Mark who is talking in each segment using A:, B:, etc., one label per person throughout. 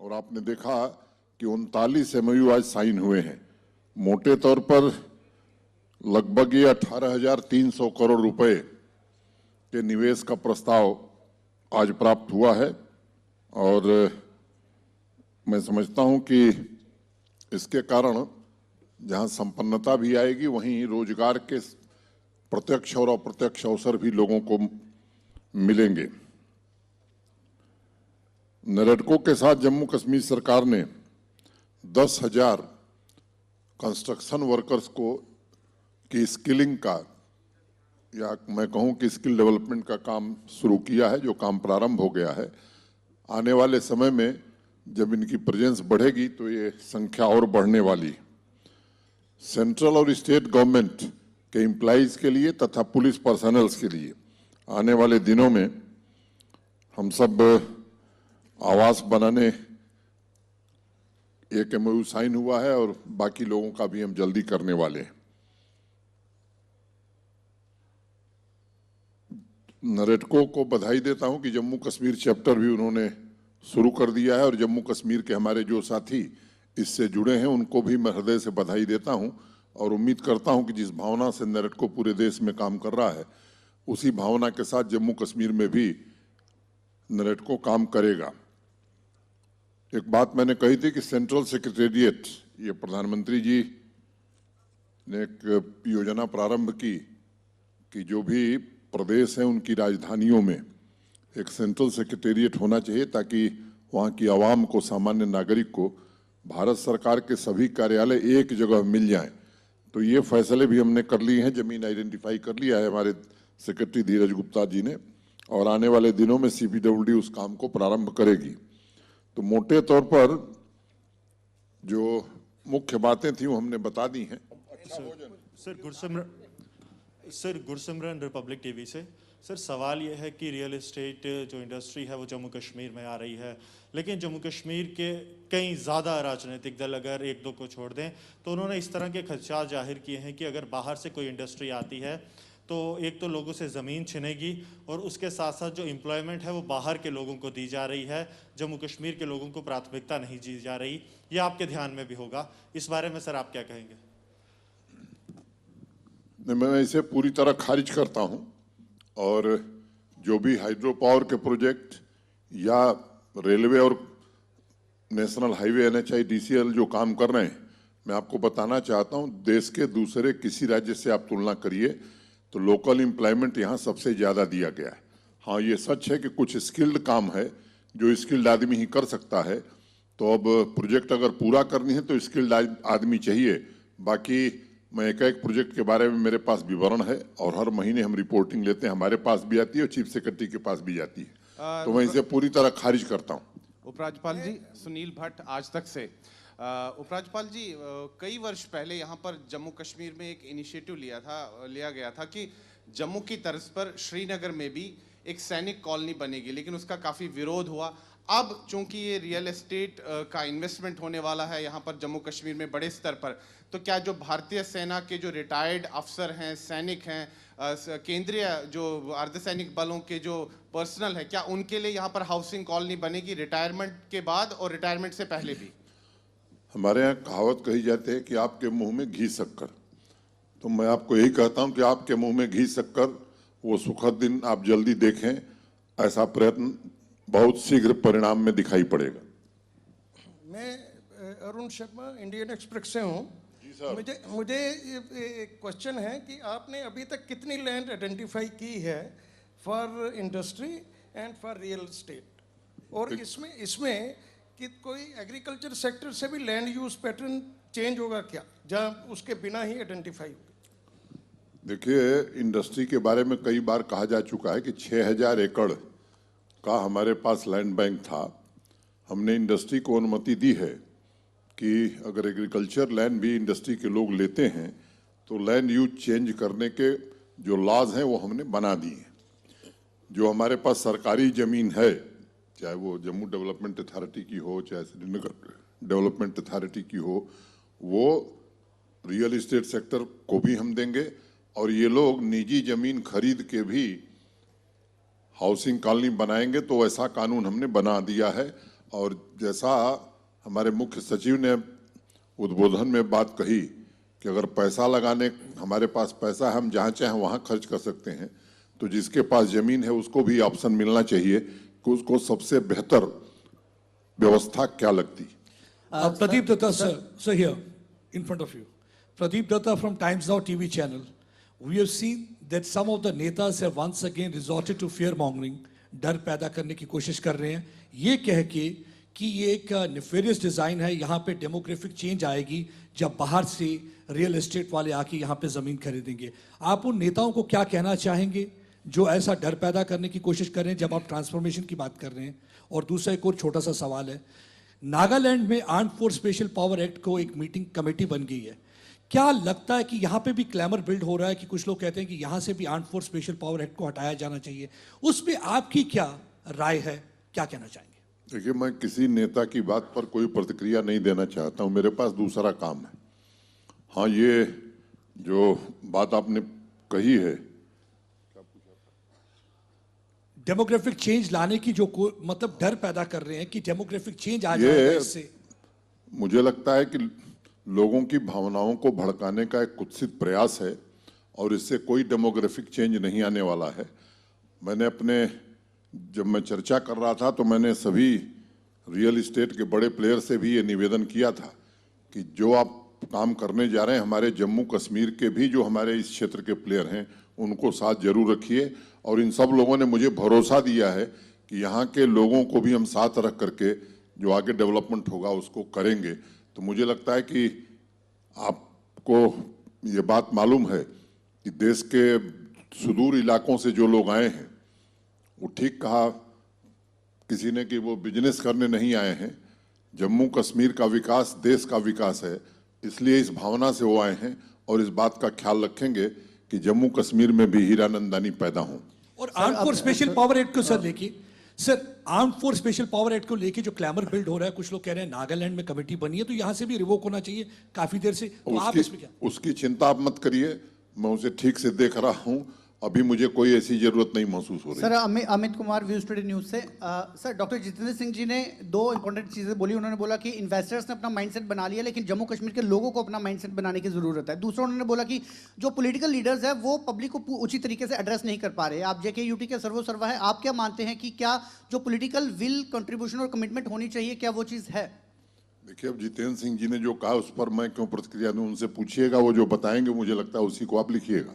A: और आपने देखा कि 39 MOU आज साइन हुए हैं। मोटे तौर पर लगभग ये 18,300 करोड़ रुपए के निवेश का प्रस्ताव आज प्राप्त हुआ है और मैं समझता हूं कि इसके कारण जहां संपन्नता भी आएगी वहीं रोजगार के प्रत्यक्ष और अप्रत्यक्ष अवसर भी लोगों को मिलेंगे। नरेडको के साथ जम्मू कश्मीर सरकार ने 10,000 कंस्ट्रक्शन वर्कर्स को की स्किलिंग का या मैं कहूं कि स्किल डेवलपमेंट का काम शुरू किया है, जो काम प्रारंभ हो गया है। आने वाले समय में जब इनकी प्रेजेंस बढ़ेगी तो ये संख्या और बढ़ने वाली है। सेंट्रल और स्टेट गवर्नमेंट के एम्प्लॉइज के लिए तथा पुलिस पर्सनल्स के लिए आने वाले दिनों में हम सब आवास बनाने एक MOU साइन हुआ है और बाकी लोगों का भी हम जल्दी करने वाले हैं। नरेडको को बधाई देता हूं कि जम्मू कश्मीर चैप्टर भी उन्होंने शुरू कर दिया है और जम्मू कश्मीर के हमारे जो साथी इससे जुड़े हैं उनको भी मैं हृदय से बधाई देता हूं और उम्मीद करता हूं कि जिस भावना से नरेडको पूरे देश में काम कर रहा है उसी भावना के साथ जम्मू कश्मीर में भी नरेडको काम करेगा। एक बात मैंने कही थी कि सेंट्रल सेक्रेटेरिएट, ये प्रधानमंत्री जी ने एक योजना प्रारंभ की कि जो भी प्रदेश हैं उनकी राजधानियों में एक सेंट्रल सेक्रेटेरिएट होना चाहिए ताकि वहाँ की आवाम को, सामान्य नागरिक को भारत सरकार के सभी कार्यालय एक जगह मिल जाएं। तो ये फैसले भी हमने कर लिए हैं, जमीन आइडेंटिफाई कर लिया है हमारे सेक्रेटरी धीरज गुप्ता जी ने और आने वाले दिनों में CPWD उस काम को प्रारंभ करेगी। तो मोटे तौर पर जो मुख्य बातें थी वो हमने बता दी हैं।
B: सर गुरसिमरन रिपब्लिक टीवी से। सर सवाल यह है कि रियल एस्टेट जो इंडस्ट्री है वो जम्मू कश्मीर में आ रही है, लेकिन जम्मू कश्मीर के कई ज़्यादा राजनीतिक दल अगर एक दो को छोड़ दें तो उन्होंने इस तरह के खदशात जाहिर किए हैं कि अगर बाहर से कोई इंडस्ट्री आती है तो एक तो लोगों से ज़मीन छिनेगी और उसके साथ साथ जो एम्प्लॉयमेंट है वो बाहर के लोगों को दी जा रही है, जम्मू कश्मीर के लोगों को प्राथमिकता नहीं दी जा रही। ये आपके ध्यान में भी होगा, इस बारे में सर आप क्या कहेंगे?
A: मैं इसे पूरी तरह खारिज करता हूं और जो भी हाइड्रो पावर के प्रोजेक्ट या रेलवे और नेशनल हाईवे NHI DCL जो काम कर रहे हैं, मैं आपको बताना चाहता हूं देश के दूसरे किसी राज्य से आप तुलना करिए तो लोकल एम्प्लॉयमेंट यहाँ सबसे ज़्यादा दिया गया है। हाँ, ये सच है कि कुछ स्किल्ड काम है जो स्किल्ड आदमी ही कर सकता है, तो अब प्रोजेक्ट अगर पूरा करनी है तो स्किल्ड आदमी चाहिए। बाकी मैं एक प्रोजेक्ट के बारे में मेरे पास विवरण है और हर महीने हम रिपोर्टिंग लेते हैं, हमारे पास भी आती है और चीफ सेक्रेटरी के पास भी जाती है, तो मैं इसे पूरी तरह खारिज करता हूँ।
C: उपराज्यपाल जी, सुनील भट्ट, आज तक से। उपराज्यपाल जी, कई वर्ष पहले यहाँ पर जम्मू कश्मीर में एक इनिशिएटिव लिया गया था कि जम्मू की तर्ज पर श्रीनगर में भी एक सैनिक कॉलोनी बनेगी, लेकिन उसका काफ़ी विरोध हुआ। अब चूंकि ये रियल एस्टेट का इन्वेस्टमेंट होने वाला है यहाँ पर जम्मू कश्मीर में बड़े स्तर पर, तो क्या जो भारतीय सेना के जो रिटायर्ड अफसर हैं, सैनिक हैं, केंद्रीय जो अर्धसैनिक बलों के जो पर्सनल है, क्या उनके लिए यहाँ पर हाउसिंग कॉलोनी बनेगी रिटायरमेंट के बाद और रिटायरमेंट से पहले भी?
A: हमारे यहाँ कहावत कही जाती है कि आपके मुंह में घी शक्कर, तो मैं आपको यही कहता हूँ कि आपके मुंह में घी शक्कर, वो सुखद दिन आप जल्दी देखें। ऐसा प्रयत्न बहुत शीघ्र परिणाम में दिखाई पड़ेगा।
D: मैं अरुण शर्मा, इंडियन एक्सप्रेस से हूँ। मुझे एक क्वेश्चन है कि आपने अभी तक कितनी लैंड आइडेंटिफाई की है for industry and for real estate, और इसमें कि कोई एग्रीकल्चर सेक्टर से भी लैंड यूज पैटर्न चेंज होगा क्या, जहाँ उसके बिना ही आइडेंटिफाई होगा?
A: देखिए, इंडस्ट्री के बारे में कई बार कहा जा चुका है कि 6,000 एकड़ का हमारे पास लैंड बैंक था। हमने इंडस्ट्री को अनुमति दी है कि अगर एग्रीकल्चर लैंड भी इंडस्ट्री के लोग लेते हैं तो लैंड यूज चेंज करने के जो लॉज हैं वो हमने बना दिए हैं। जो हमारे पास सरकारी ज़मीन है, चाहे वो जम्मू डेवलपमेंट अथॉरिटी की हो, चाहे श्रीनगर डेवलपमेंट अथॉरिटी की हो, वो रियल इस्टेट सेक्टर को भी हम देंगे और ये लोग निजी ज़मीन खरीद के भी हाउसिंग कॉलोनी बनाएंगे, तो ऐसा कानून हमने बना दिया है और जैसा हमारे मुख्य सचिव ने उद्बोधन में बात कही कि अगर पैसा लगाने, हमारे पास पैसा है, हम जहाँ चाहें वहाँ खर्च कर सकते हैं, तो जिसके पास जमीन है उसको भी ऑप्शन मिलना चाहिए कि उसको सबसे बेहतर व्यवस्था क्या लगती।
E: Pradeep Datta, sir, here in front of you. Pradeep Datta from Times Now TV channel. We have seen that some of the netas have once again resorted to fear mongering, डर पैदा करने की कोशिश कर रहे हैं, ये कह के कि ये एक नेफेरियस डिजाइन है, यहाँ पे डेमोग्राफिक चेंज आएगी जब बाहर से रियल एस्टेट वाले आके यहाँ पे जमीन खरीदेंगे। आप उन नेताओं को क्या कहना चाहेंगे जो ऐसा डर पैदा करने की कोशिश कर रहे हैं जब आप ट्रांसफॉर्मेशन की बात कर रहे हैं? और दूसरा एक और छोटा सा सवाल है, नागालैंड में armed force special power act को एक मीटिंग कमेटी बन गई है, क्या लगता है कि यहाँ पे भी क्लैमर बिल्ड हो रहा है कि कुछ लोग कहते हैं कि यहाँ से भी armed force special power act को हटाया जाना चाहिए, उस पर आपकी क्या राय है, क्या कहना चाहेंगे?
A: देखिए, मैं किसी नेता की बात पर कोई प्रतिक्रिया नहीं देना चाहता हूं, मेरे पास दूसरा काम है। हाँ, ये जो बात आपने कही है,
E: डेमोग्राफिक चेंज लाने की जो मतलब डर पैदा कर रहे हैं कि डेमोग्राफिक चेंज आ जाएगा इससे,
A: मुझे लगता है कि लोगों की भावनाओं को भड़काने का एक कुत्सित प्रयास है और इससे कोई डेमोग्राफिक चेंज नहीं आने वाला है। जब मैं चर्चा कर रहा था तो मैंने सभी रियल एस्टेट के बड़े प्लेयर से भी ये निवेदन किया था कि जो आप काम करने जा रहे हैं, हमारे जम्मू कश्मीर के भी जो हमारे इस क्षेत्र के प्लेयर हैं उनको साथ जरूर रखिए। और इन सब लोगों ने मुझे भरोसा दिया है कि यहाँ के लोगों को भी हम साथ रख करके जो आगे डेवलपमेंट होगा उसको करेंगे। तो मुझे लगता है कि आपको ये बात मालूम है कि देश के सुदूर इलाकों से जो लोग आए हैं, वो ठीक कहा किसी ने कि वो बिजनेस करने नहीं आए हैं, जम्मू कश्मीर का विकास देश का विकास है, इसलिए इस भावना से वो आए हैं और इस बात का ख्याल रखेंगे कि जम्मू कश्मीर में भी हीरानंदानी पैदा हों।
E: और armed force special power act को सर लेके, sir armed force special power act को लेके जो क्लैमर बिल्ड हो रहा है, कुछ लोग कह रहे हैं नागालैंड में कमेटी बनी है तो यहाँ से भी रिवोक होना चाहिए काफी देर से, तो आप इसमें क्या?
A: उसकी चिंता आप मत करिए, मैं उसे ठीक से देख रहा हूँ, अभी मुझे कोई ऐसी जरूरत नहीं महसूस हो रही।
F: Sir Amit Kumar, views today news से। सर डॉक्टर जितेंद्र सिंह जी ने दो इंपॉर्टेंट चीजें बोली। उन्होंने बोला कि इन्वेस्टर्स ने अपना माइंडसेट बना लिया, लेकिन जम्मू कश्मीर के लोगों को अपना माइंडसेट बनाने की जरूरत है। दूसरा उन्होंने बोला कि जो पॉलिटिकल लीडर्स है वो पब्लिक को उचित तरीके से एड्रेस नहीं कर पा रहे। आप जेके यूटी के सर्वसर्वा है, आप क्या मानते हैं कि क्या जो पॉलिटिकल विल, कंट्रीब्यूशन और कमिटमेंट होनी चाहिए, क्या वो चीज है?
A: देखिए, अब जितेंद्र सिंह जी ने जो कहा उस पर मैं क्यों प्रतिक्रिया दूं, उनसे पूछिएगा, वो जो बताएंगे मुझे लगता है उसी को आप लिखिएगा।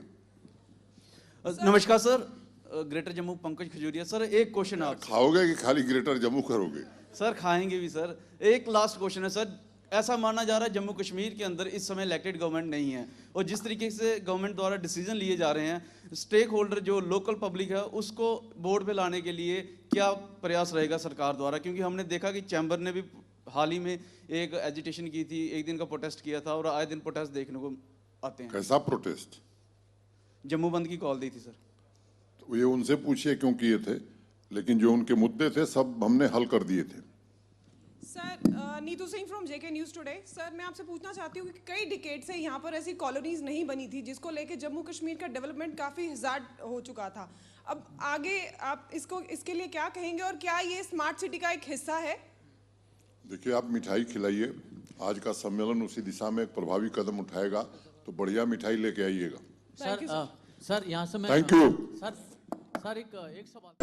G: नमस्कार sir, greater Jammu Pankaj Khajuria. Sir एक क्वेश्चन आप
A: खाओगे कि खाली ग्रेटर जम्मू करोगे?
G: सर खाएंगे भी सर। एक लास्ट क्वेश्चन है सर, ऐसा माना जा रहा है जम्मू कश्मीर के अंदर इस समय इलेक्टेड गवर्नमेंट नहीं है और जिस तरीके से गवर्नमेंट द्वारा डिसीजन लिए जा रहे हैं, स्टेक होल्डर जो लोकल पब्लिक है उसको बोर्ड पे लाने के लिए क्या प्रयास रहेगा सरकार द्वारा? क्योंकि हमने देखा कि चैम्बर ने भी हाल ही में एक एजिटेशन की थी, एक दिन का प्रोटेस्ट किया था और आए दिन प्रोटेस्ट देखने को आते हैं।
A: कैसा प्रोटेस्ट?
G: जम्मू बंद की कॉल दी थी सर।
A: तो ये उनसे पूछिए क्यों किए थे, लेकिन जो उनके मुद्दे थे सब हमने हल कर दिए थे।
H: Sir Neetu Singh from JK news today. Sir मैं आपसे पूछना चाहती हूँ कि कई डिकेड से यहाँ पर ऐसी कॉलोनीज नहीं बनी थी जिसको लेके जम्मू कश्मीर का डेवलपमेंट काफी हजार्ड हो चुका था। अब आगे आप इसके लिए क्या कहेंगे और क्या ये स्मार्ट सिटी का एक हिस्सा है?
A: देखिए, आप मिठाई खिलाइए, आज का सम्मेलन उसी दिशा में एक प्रभावी कदम उठाएगा, तो बढ़िया मिठाई लेके आइएगा।
I: सर यहाँ से मैं
A: थैंक यू
I: सर एक सवाल